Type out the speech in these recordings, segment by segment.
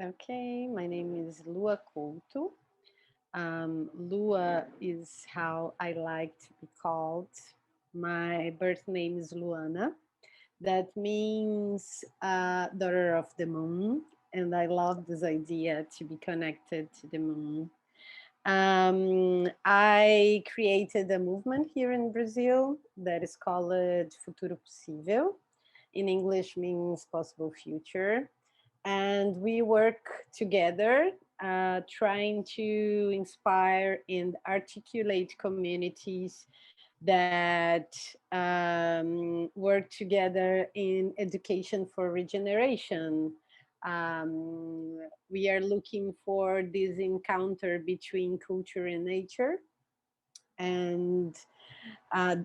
Okay, my name is Lua Couto. Lua is how I like to be called. My birth name is Luana. That means daughter of the moon. And I love this idea to be connected to the moon. I created a movement here in Brazil that is called Futuro Possível. In English means possible future. And we work together trying to inspire and articulate communities that work together in education for regeneration. We are looking for this encounter between culture and nature, and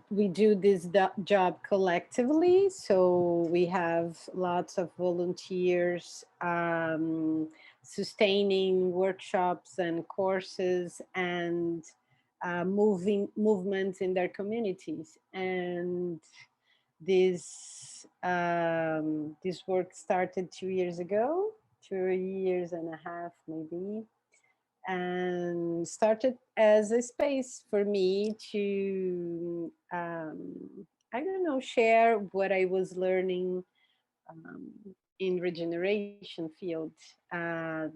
we do this job collectively. So we have lots of volunteers sustaining workshops and courses and moving movements in their communities. And this work started 2 years ago, 2 years and a half maybe, and started as a space for me to I don't know, share what I was learning um, in regeneration field,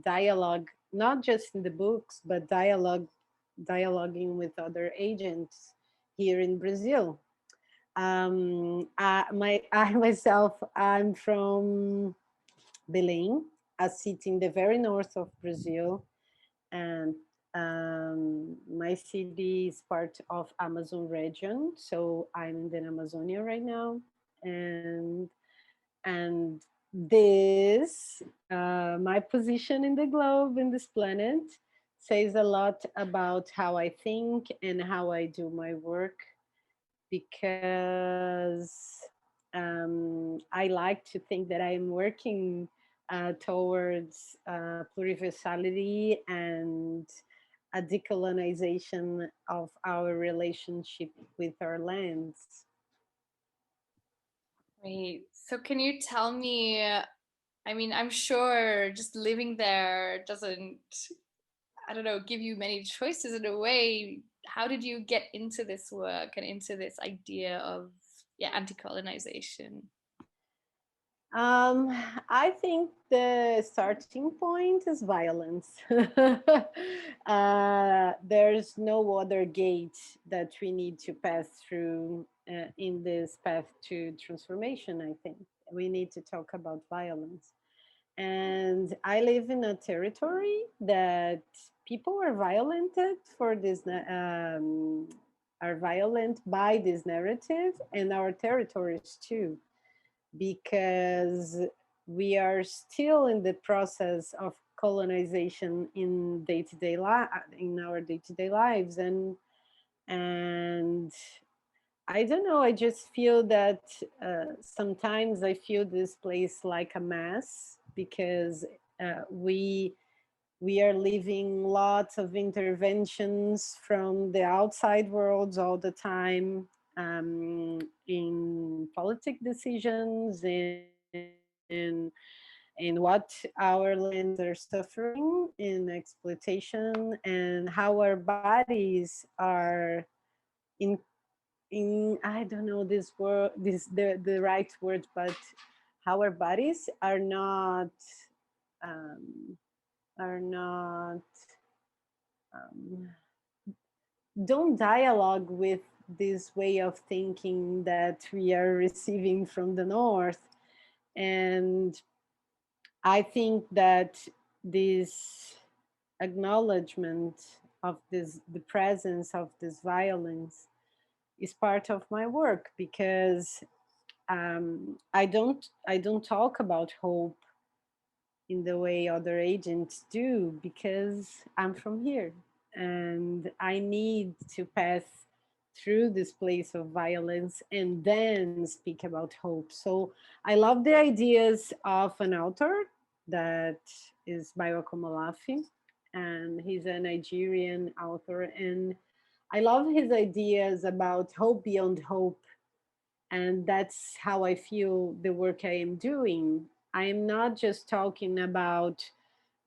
dialogue, not just in the books, but dialoguing with other agents here in Brazil. I myself, I'm from Belém, a city in the very north of Brazil, and my city is part of Amazon region, so I'm in the Amazonia right now, and this my position in the globe, in this planet, says a lot about how I think and how I do my work, because I like to think that I'm working towards pluriversality and a decolonization of our relationship with our lands. Great. So can you tell me, I mean, I'm sure just living there doesn't, I don't know, give you many choices in a way. How did you get into this work and into this idea of, yeah, anti-colonization? Um, I think the starting point is violence. There's no other gate that we need to pass through in this path to transformation. I think we need to talk about violence. And I live in a territory that people are violented for this, are violent by this narrative, and our territories too, because we are still in the process of colonization in day-to-day in our day-to-day lives, and I don't know, I just feel that sometimes I feel this place like a mess, because we are living lots of interventions from the outside worlds all the time, in politic decisions, in what our lands are suffering in exploitation, and how our bodies are in I don't know this word, this the right word, but how our bodies um, are not um, don't dialogue with this way of thinking that we are receiving from the north. And I think that this acknowledgement of this, the presence of this violence, is part of my work, because I don't talk about hope in the way other agents do, because I'm from here and I need to pass through this place of violence and then speak about hope. So I love the ideas of an author that is Bayo Komolafi, and he's a Nigerian author, and I love his ideas about hope beyond hope, and that's how I feel the work I am doing. I am not just talking about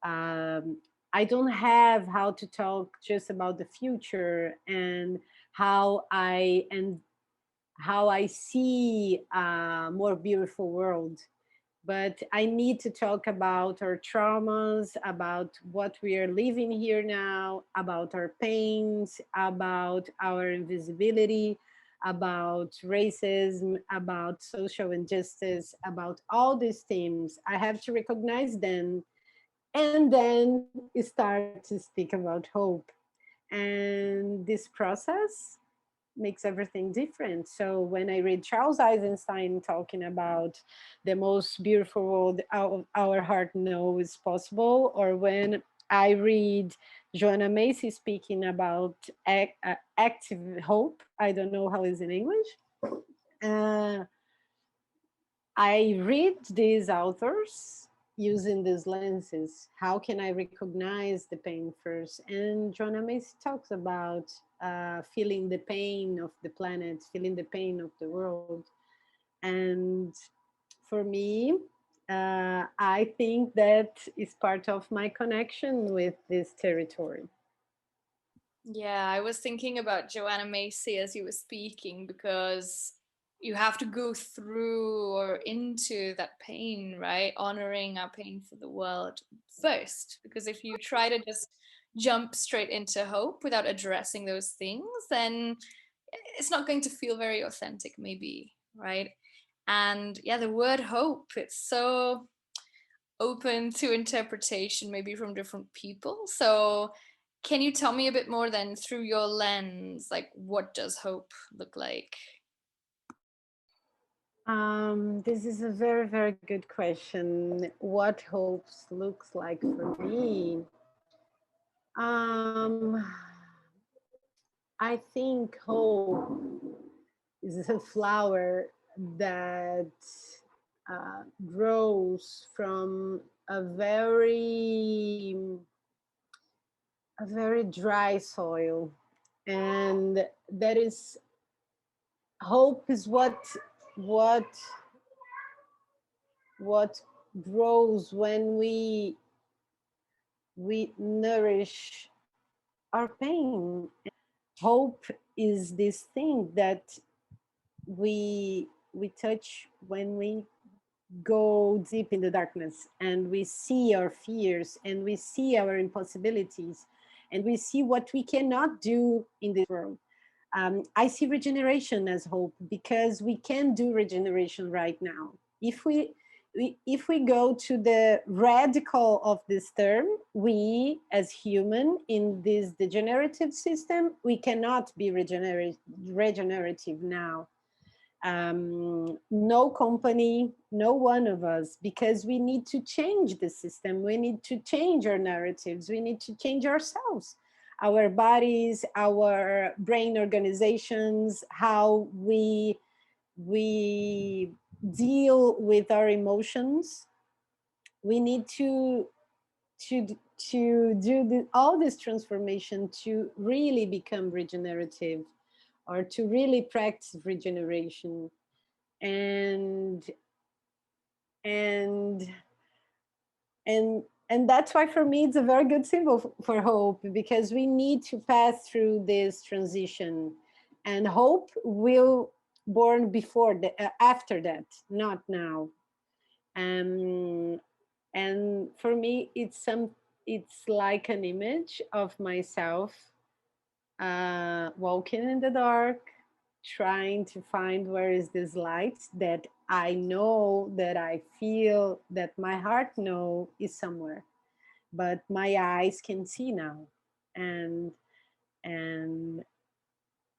um, I don't have how to talk just about the future and how I see a more beautiful world, but I need to talk about our traumas, about what we are living here now, about our pains, about our invisibility, about racism, about social injustice, about all these themes. I have to recognize them and then start to speak about hope. And this process makes everything different. So when I read Charles Eisenstein talking about the most beautiful world our heart knows is possible, or when I read Joanna Macy speaking about active hope, I don't know how it's in English. Uh, I read these authors using these lenses. How can I recognize the pain first? And Joanna Macy talks about feeling the pain of the planet, feeling the pain of the world. And for me, I think that is part of my connection with this territory. Yeah, I was thinking about Joanna Macy as you were speaking because you have to go through or into that pain, right? Honoring our pain for the world first. Because if you try to just jump straight into hope without addressing those things, then it's not going to feel very authentic, maybe, right? And yeah, the word hope, it's so open to interpretation, maybe from different people. So, can you tell me a bit more then through your lens? Like, what does hope look like? This is a very, very good question. What hopes looks like for me? Um, I think hope is a flower that grows from a very dry soil, and that is hope is what what grows when we nourish our pain. Hope is this thing that we touch when we go deep in the darkness and we see our fears and we see our impossibilities and we see what we cannot do in this world. I see regeneration as hope because we can do regeneration right now. If if we go to the radical of this term, we as human in this degenerative system, we cannot be regenerative now. No company, no one of us, because we need to change the system. We need to change our narratives. We need to change ourselves, our bodies, our brain organizations, how we deal with our emotions. We need to do all this transformation to really become regenerative or to really practice regeneration. and and and that's why for me it's a very good symbol for hope, because we need to pass through this transition, and hope will born before after that, not now. um and for me it's like an image of myself walking in the dark, trying to find where is this light that I know, that I feel, that my heart know is somewhere, but my eyes can see now. And and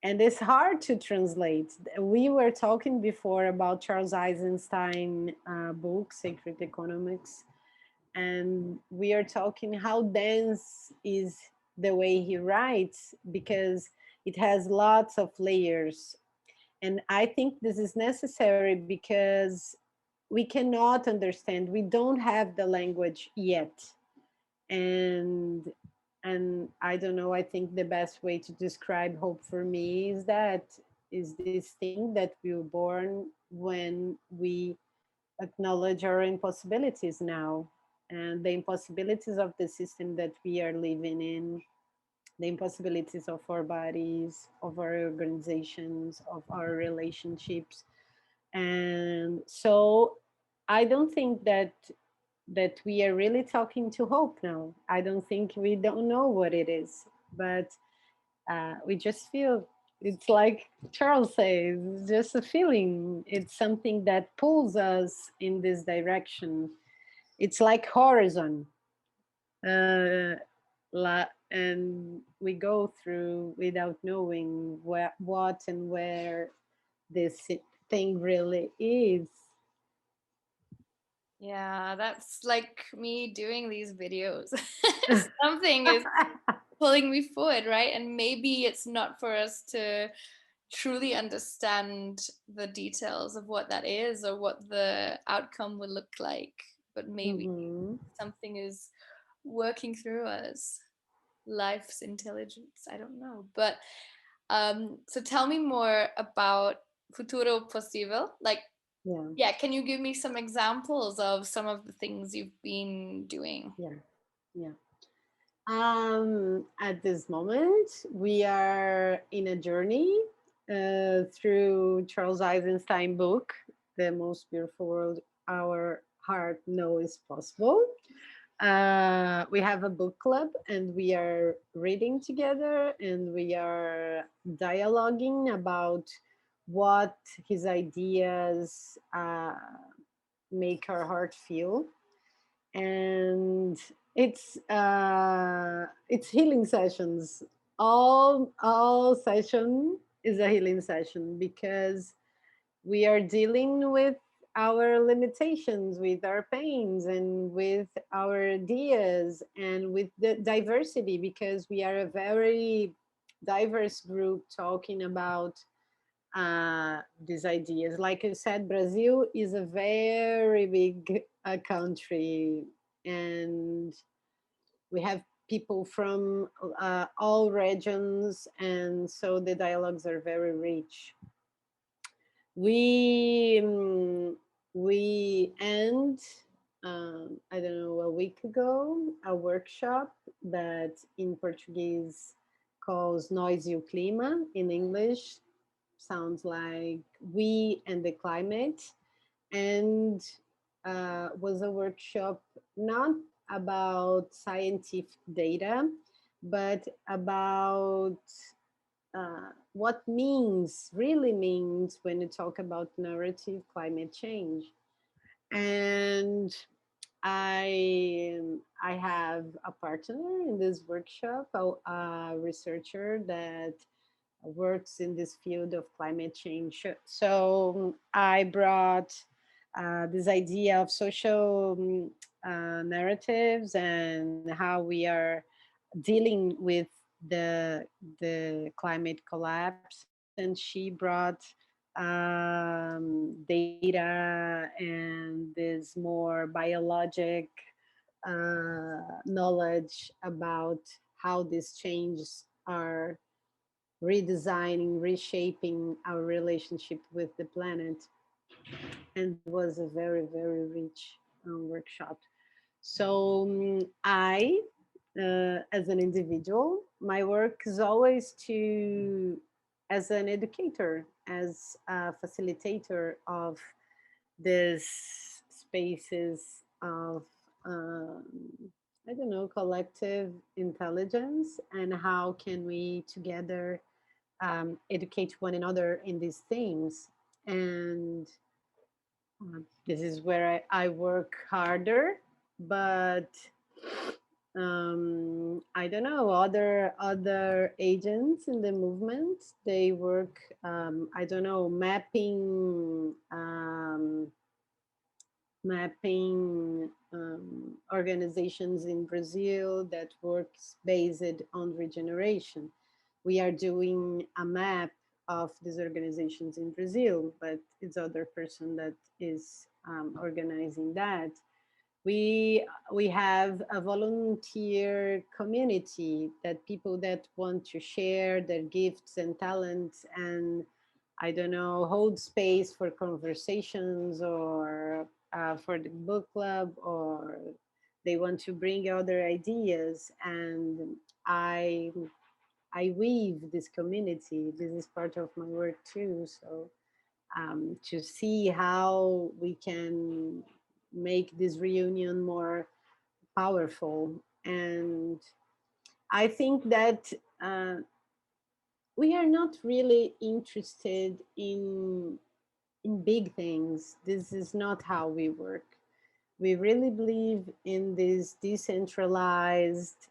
and it's hard to translate. We were talking before about Charles Eisenstein book, Sacred Economics, and we are talking how dense is the way he writes, because it has lots of layers. And I think this is necessary because we cannot understand, we don't have the language yet. And and I don't know, I think the best way to describe hope for me is that is this thing that we were born when we acknowledge our impossibilities now. and the impossibilities of the system that we are living in, the impossibilities of our bodies, of our organizations, of our relationships. And so I don't think that we are really talking to hope now. I don't think we don't know what it is, but we just feel it's like Charles says, it's just a feeling. It's something that pulls us in this direction. It's like horizon. Uh, and we go through without knowing what and where this thing really is. Yeah, that's like me doing these videos. Something is pulling me forward, right? And maybe it's not for us to truly understand the details of what that is or what the outcome will look like, but maybe Hmm. something is working through us, life's intelligence. I don't know. But so tell me more about Futuro Possível. Like, Yeah, yeah, can you give me some examples of some of the things you've been doing? yeah, yeah. At this moment, we are in a journey through Charles Eisenstein book, The Most Beautiful World Our Heart Knows Is Possible. We have a book club and we are reading together and we are dialoguing about what his ideas make our heart feel. And it's healing sessions. All session is a healing session because we are dealing with our limitations, with our pains, and with our ideas, and with the diversity, because we are a very diverse group talking about these ideas. Like you said, Brazil is a very big country, and we have people from all regions, and so the dialogues are very rich. We we end I don't know, a week ago, a workshop that in Portuguese calls Nós e o Clima. In English sounds like We and the Climate, and was a workshop not about scientific data, but about what means really means when you talk about narrative climate change. And I have a partner in this workshop, a researcher that works in this field of climate change. So I brought this idea of social narratives and how we are dealing with the climate collapse, and she brought data and this more biologic knowledge about how these changes are redesigning, reshaping our relationship with the planet. And it was a very, very rich workshop. So as an individual, my work is always to, as an educator, as a facilitator of these spaces of, um, I don't know, collective intelligence, and how can we together educate one another in these things. And this is where I work harder, but I don't know, other agents in the movement, they work, I don't know, mapping organizations in Brazil that works based on regeneration. We are doing a map of these organizations in Brazil, but it's other person that is organizing that. We have a volunteer community, that people that want to share their gifts and talents, and I don't know, hold space for conversations, or for the book club, or they want to bring other ideas, and I I weave this community. This is part of my work too. So to see how we can make this reunion more powerful. And I think that we are not really interested in big things. This is not how we work. We really believe in these decentralized,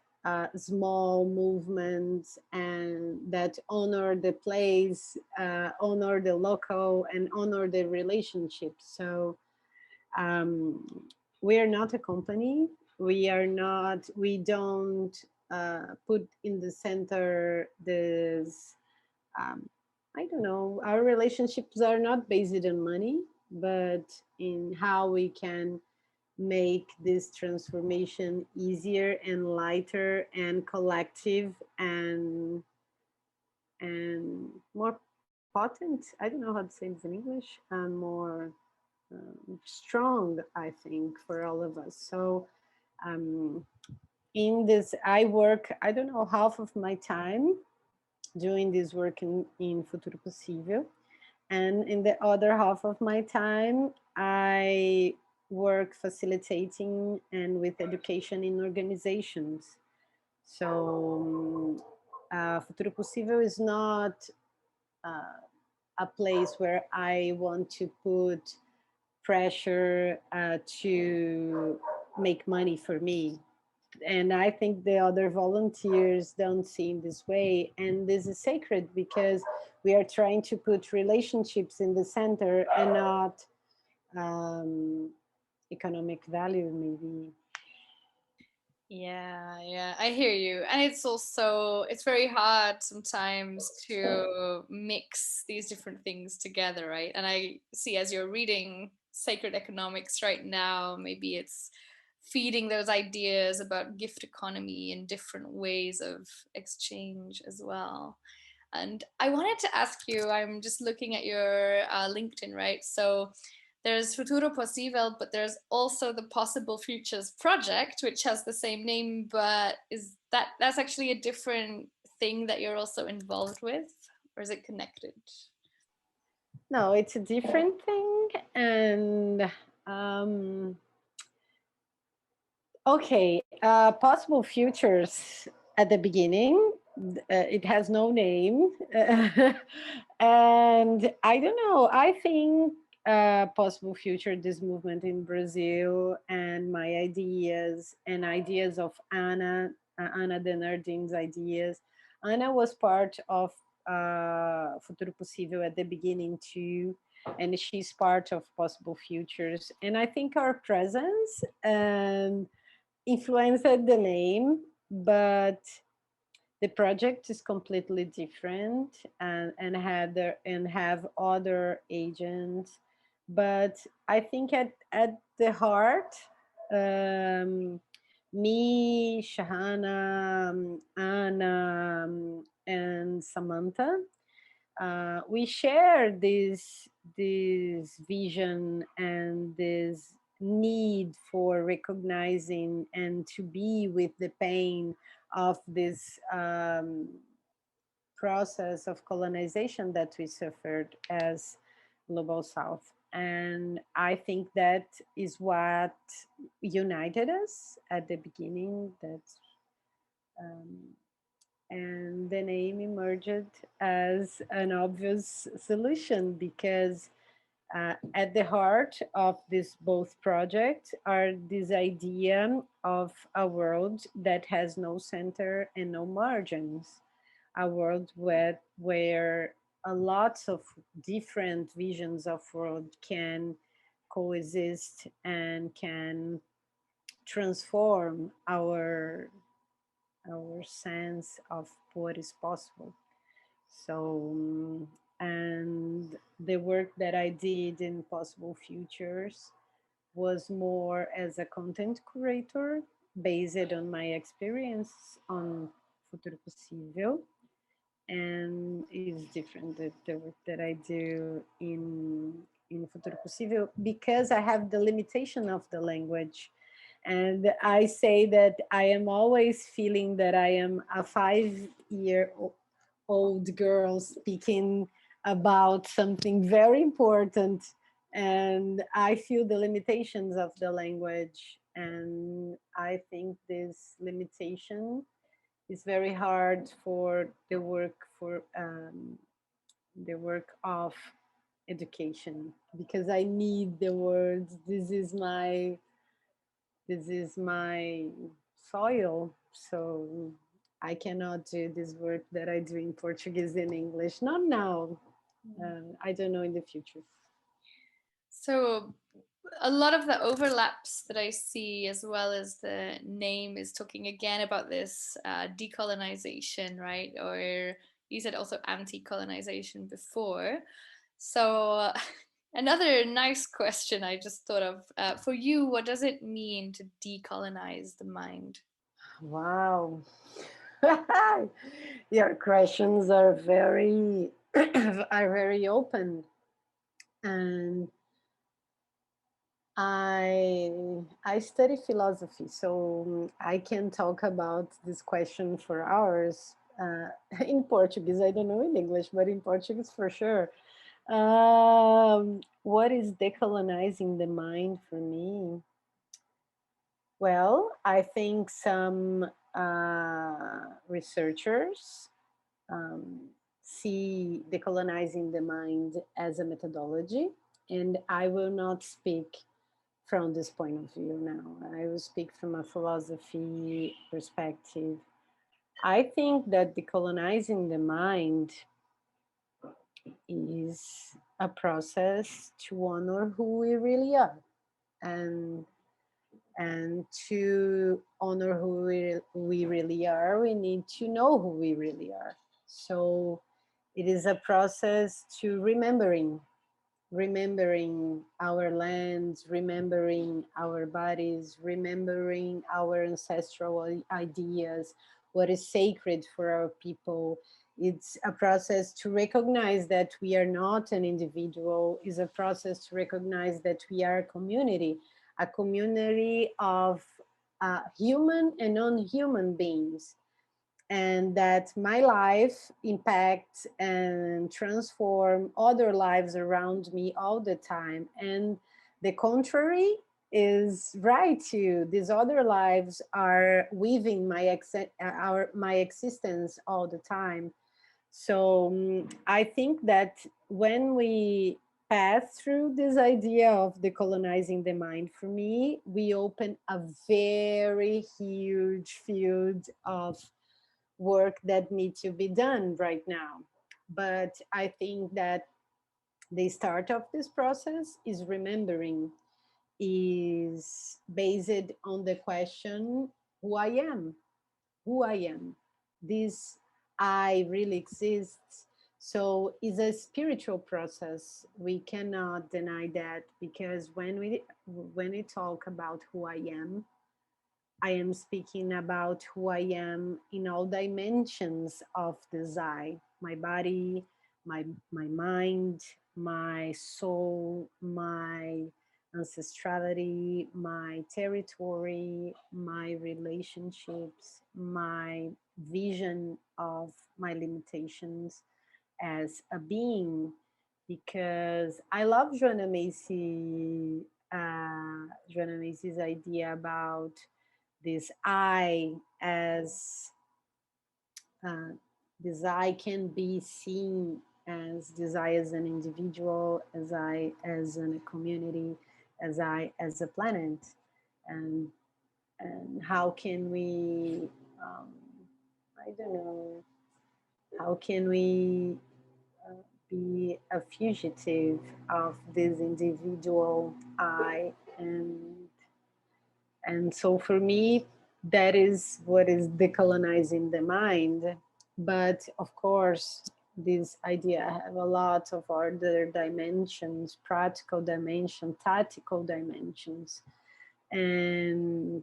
small movements, and that honor the place, honor the local, and honor the relationships. So um, we are not a company. We are not. We don't put in the center this. Um, I don't know. Our relationships are not based on money, but in how we can make this transformation easier and lighter and collective and more potent. I don't know how to say this in English, and more strong, I think, for all of us. So um, in this, I work, I don't know, half of my time doing this work in Futuro Possível. And in the other half of my time, I work facilitating and with education in organizations. So Futuro Possível is not uh, a place where I want to put pressure to make money for me. And I think the other volunteers don't see in this way. And this is sacred because we are trying to put relationships in the center and not um, economic value, maybe. Yeah, yeah, I hear you. And it's also it's very hard sometimes to mix these different things together, right? And I see as you're reading Sacred Economics right now, maybe it's feeding those ideas about gift economy and different ways of exchange as well. And I wanted to ask you, I'm just looking at your LinkedIn, right? So there's Futuro Possível, but there's also the Possible Futures Project, which has the same name, but is that's actually a different thing that you're also involved with, or is it connected? No, it's a different thing. And um, okay, possible futures at the beginning. It has no name. And I don't know. I think possible future, this movement in Brazil, and my ideas and ideas of Ana Denardin's ideas. Ana was part of Futuro Possível at the beginning too, and she's part of Possible Futures. And I think our presence influenced the name, but the project is completely different and have other agents. But I think at the heart, um, me, Shahana, Anna, and Samantha, we share this vision and this need for recognizing and to be with the pain of this process of colonization that we suffered as global south. And I think that is what united us at the beginning. Um, and the name emerged as an obvious solution because at the heart of this both project are this idea of a world that has no center and no margins, a world where a lots of different visions of world can coexist and can transform our sense of what is possible. So, and the work that I did in Possible Futures was more as a content curator based on my experience on Futuro Possível, and is different the work that I do in Futuro Possível because I have the limitation of the language. And I say that I am always feeling that I am a 5-year old girl speaking about something very important. And I feel the limitations of the language. And I think this limitation is very hard for the work of education, because I need the words. This is my soil. So I cannot do this work that I do in Portuguese and English. Not now. I don't know in the future. So a lot of the overlaps that I see, as well as the name, is talking again about this decolonization, right? Or you said also anti-colonization before. So another nice question I just thought of for you: what does it mean to decolonize the mind? Wow. Your questions are very are very open, and I study philosophy, so I can talk about this question for hours. In Portuguese, I don't know in English, but in Portuguese for sure. What is decolonizing the mind for me? Well, I think some researchers um, see decolonizing the mind as a methodology, and I will not speak from this point of view now. I will speak from a philosophy perspective. I think that decolonizing the mind is a process to honor who we really are, and to honor who we really are, we need to know who we really are. So it is a process to remembering our lands, remembering our bodies, remembering our ancestral ideas, what is sacred for our people. It's a process to recognize that we are not an individual, is a process to recognize that we are a community of human and non-human beings, and that my life impacts and transform other lives around me all the time, and the contrary is right too. These other lives are weaving my existence all the time. So I think that when we pass through this idea of decolonizing the mind, for me, we open a very huge field of work that needs to be done right now. But I think that the start of this process is remembering, is based on the question who I am, who I am. This I really exists. So it's a spiritual process. We cannot deny that, because when we talk about who I am speaking about who I am in all dimensions of this I, my body, my mind, my soul, my ancestrality, my territory, my relationships, my vision of my limitations as a being. Because I love Joanna Macy's idea about this I as uh, this I can be seen as this I as an individual, as I as in a community, as I as a planet, and how can we I don't know, how can we uh, be a fugitive of this individual I, and so for me, that is what is decolonizing the mind. But of course, this idea have a lot of other dimensions, practical dimension, tactical dimensions. And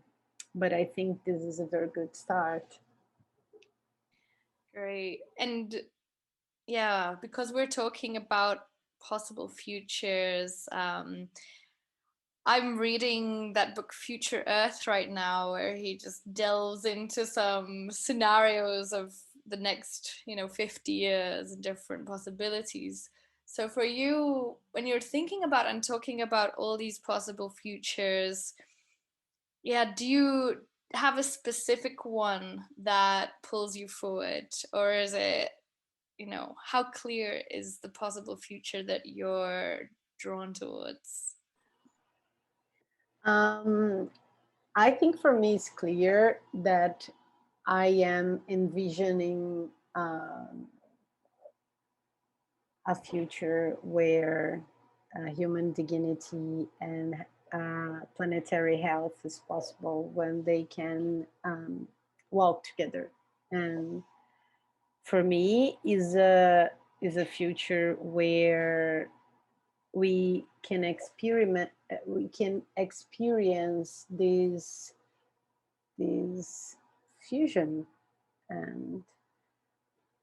but I think this is a very good start. Great. And yeah, because we're talking about possible futures, I'm reading that book Future Earth right now, where he just delves into some scenarios of the next, 50 years and different possibilities. So for you, when you're thinking about and talking about all these possible futures, yeah, do you have a specific one that pulls you forward? Or is it, how clear is the possible future that you're drawn towards? Um, I think for me it's clear that I am envisioning a future where human dignity and planetary health is possible when they can walk together. And for me, is a future where we can experience this fusion. And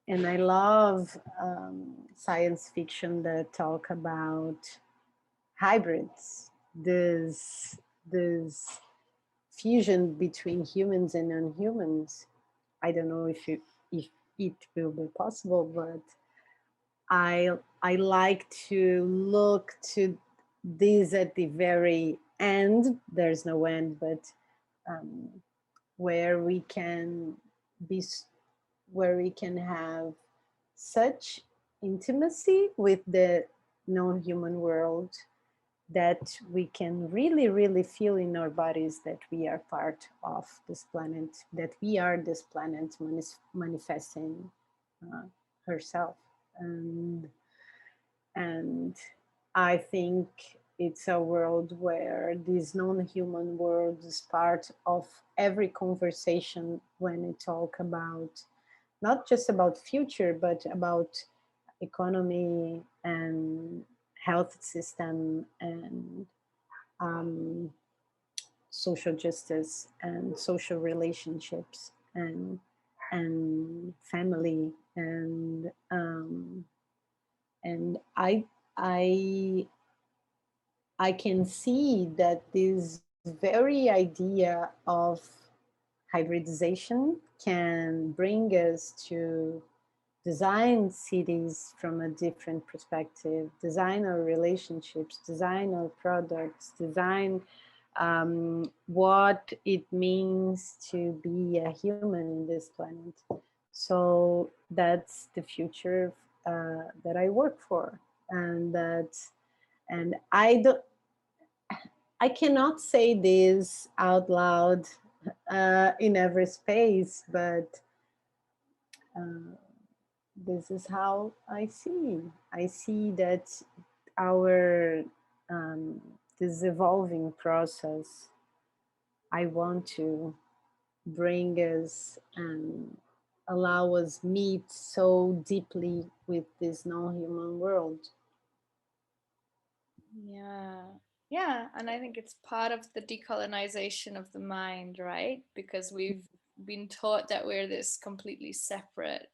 and I love science fiction that talk about hybrids, this fusion between humans and non-humans. I don't know if it will be possible, but I like to look to this at the very end. There's no end, but um, where we can be, where we can have such intimacy with the non-human world that we can really, really feel in our bodies that we are part of this planet, that we are this planet manifesting uh, herself. And, and I think it's a world where this non-human world is part of every conversation when we talk about not just about future, but about economy and health system and um, social justice and social relationships and family and I I can see that this very idea of hybridization can bring us to design cities from a different perspective, design our relationships, design our products, design what it means to be a human in this planet. So that's the future that I work for, and that, and I cannot say this out loud in every space, but uh, this is how I see. I see that our this evolving process. I want to bring us and allow us meet so deeply with this non-human world. Yeah. Yeah. And I think it's part of the decolonization of the mind, right? Because we've been taught that we're this completely separate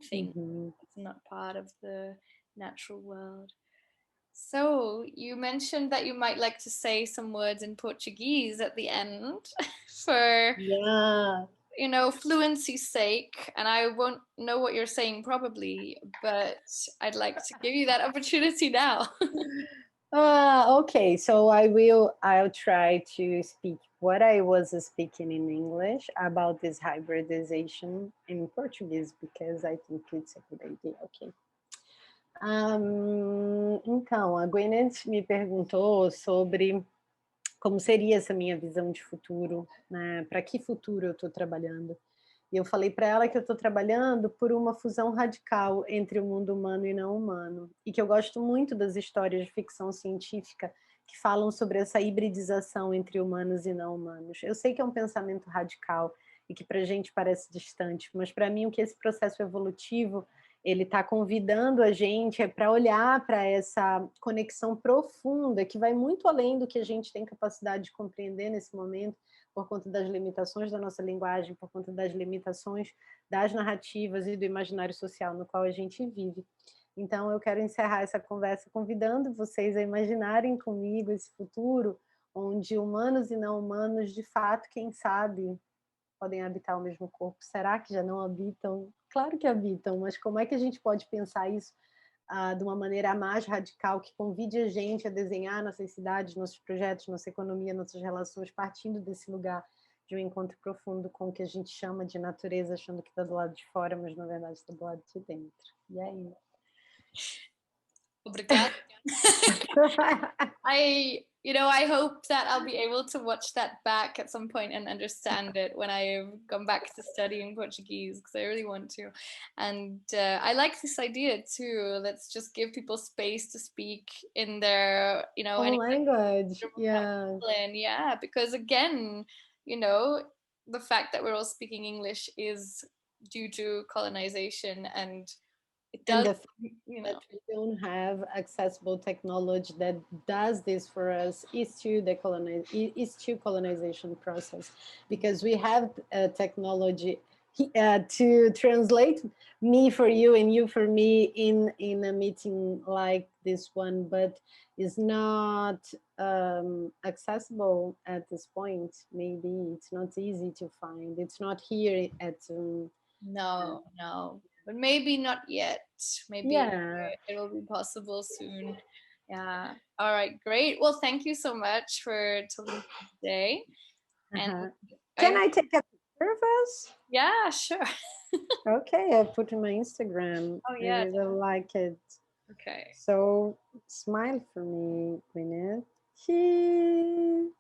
thing. Mhm. It's not part of the natural world. So you mentioned that you might like to say some words in Portuguese at the end for, Yeah. fluency's sake. And I won't know what you're saying probably, but I'd like to give you that opportunity now. Okay, so I'll try to speak what I was speaking in English about this hybridization in Portuguese because I think it's a good idea. Okay. Então, a Gwyneth me perguntou sobre como seria essa minha visão de futuro, né? Para que futuro eu estou trabalhando? E eu falei para ela que eu estou trabalhando por uma fusão radical entre o mundo humano e não humano, e que eu gosto muito das histórias de ficção científica que falam sobre essa hibridização entre humanos e não humanos. Eu sei que é um pensamento radical e que para a gente parece distante, mas para mim o que esse processo evolutivo ele está convidando a gente para olhar para essa conexão profunda que vai muito além do que a gente tem capacidade de compreender nesse momento, por conta das limitações da nossa linguagem, por conta das limitações das narrativas e do imaginário social no qual a gente vive. Então, eu quero encerrar essa conversa convidando vocês a imaginarem comigo esse futuro onde humanos e não humanos, de fato, quem sabe, podem habitar o mesmo corpo. Será que já não habitam? Claro que habitam, mas como é que a gente pode pensar isso de uma maneira mais radical, que convide a gente a desenhar nossas cidades, nossos projetos, nossa economia, nossas relações, partindo desse lugar de um encontro profundo com o que a gente chama de natureza, achando que está do lado de fora, mas na verdade está do lado de dentro. E aí? Obrigada. I hope that I'll be able to watch that back at some point and understand it when I've gone back to studying Portuguese, because I really want to. And I like this idea too. Let's just give people space to speak in their, Own any language. Yeah. yeah, because again, the fact that we're all speaking English is due to colonization, and it And does, the fact that we don't have accessible technology that does this for us is to colonization process, because we have technology to translate me for you and you for me in a meeting like this one, but is not accessible at this point. Maybe it's not easy to find. It's not here at no, but maybe not yet. Maybe yeah. it will be possible soon. Yeah. All right, great. Well, thank you so much for talking to me today. And Uh-huh. I Can hope, I take a picture of us? yeah, sure. Okay, I put in my Instagram. Oh I yeah. really like it. Okay. So smile for me, Gwyneth. Cheese.